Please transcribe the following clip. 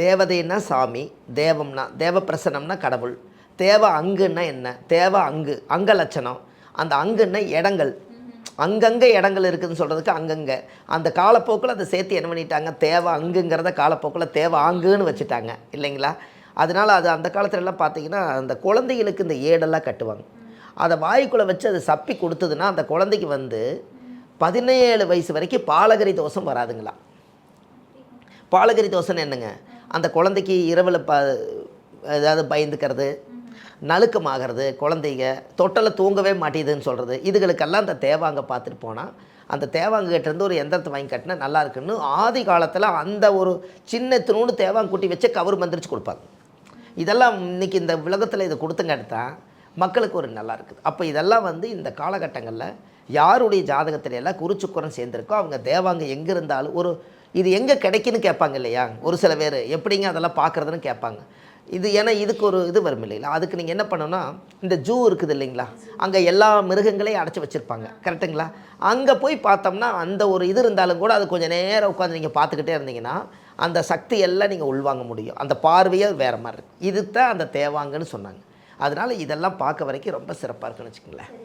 தேவதைன்னா சாமி, தேவம்னா தேவப்பிரசனம்னா கடவுள், தேவ அங்குன்னா என்ன, தேவ அங்கு அங்க லட்சணம், அந்த அங்குன்னா இடங்கள், அங்கங்கே இடங்கள் இருக்குதுன்னு சொல்கிறதுக்கு அங்கங்கே. அந்த காலப்போக்கில் அதை சேர்த்து என்ன பண்ணிட்டாங்க, தேவ அங்குங்கிறத காலப்போக்கில் தேவ ஆங்குன்னு வச்சுட்டாங்க இல்லைங்களா. அதனால் அது அந்த காலத்துலலாம் பார்த்தீங்கன்னா அந்த குழந்தைகளுக்கு இந்த ஏடெல்லாம் கட்டுவாங்க. அதை வாய்க்குள்ளே வச்சு அது சப்பி கொடுத்ததுன்னா அந்த குழந்தைக்கு வந்து 17 வயசு வரைக்கும் பாலகரி தோஷம் வராதுங்களா. பாலகரி தோசைன்னு என்னங்க, அந்த குழந்தைக்கு இரவில் ஏதாவது பயந்துக்கிறது, நலுக்கமாகிறது, குழந்தைங்க தொட்டலை தூங்கவே மாட்டேதுன்னு சொல்கிறது, இதுகளுக்கெல்லாம் அந்த தேவாங்க பார்த்துட்டு போனால் அந்த தேவாங்க கிட்டேருந்து ஒரு எந்திரத்தை வாங்கி கட்டினா நல்லா இருக்குன்னு ஆதி காலத்தில் அந்த ஒரு சின்ன திருண்டு தேவாங்க கூட்டி வச்சு கவர் மந்திரிச்சு கொடுப்பாங்க. இதெல்லாம் இன்றைக்கி இந்த உலகத்தில் இதை கொடுத்துங்காட்டி தான் மக்களுக்கு ஒரு நல்லா இருக்குது. அப்போ இதெல்லாம் வந்து இந்த காலகட்டங்களில் யாருடைய ஜாதகத்துல எல்லாம் குறிச்சுக்குறம் சேர்ந்துருக்கோ அவங்க தேவாங்க எங்கே இருந்தாலும் ஒரு இது எங்கே கிடைக்குன்னு கேட்பாங்க இல்லையா. ஒரு சில பேர் எப்படிங்க அதெல்லாம் பார்க்குறதுன்னு கேட்பாங்க. இது ஏன்னா இதுக்கு ஒரு இது வரும் இல்லைங்களா. அதுக்கு நீங்கள் என்ன பண்ணணும்னா இந்த ஜூ இருக்குது இல்லைங்களா, அங்கே எல்லா மிருகங்களையும் அடைச்சி வச்சுருப்பாங்க கரெக்டுங்களா. அங்கே போய் பார்த்தோம்னா அந்த ஒரு இது இருந்தாலும் கூட அது கொஞ்சம் நேரம் உட்காந்து நீங்கள் பார்த்துக்கிட்டே இருந்தீங்கன்னா அந்த சக்தி எல்லாம் நீங்கள் உள்வாங்க முடியும். அந்த பார்வையே வேறு மாதிரி இருக்குது. இது தான் அந்த தேவாங்கன்னு சொன்னாங்க. அதனால் இதெல்லாம் பார்க்க வரைக்கும் ரொம்ப சிறப்பாக இருக்குன்னு வச்சுக்கோங்களேன்.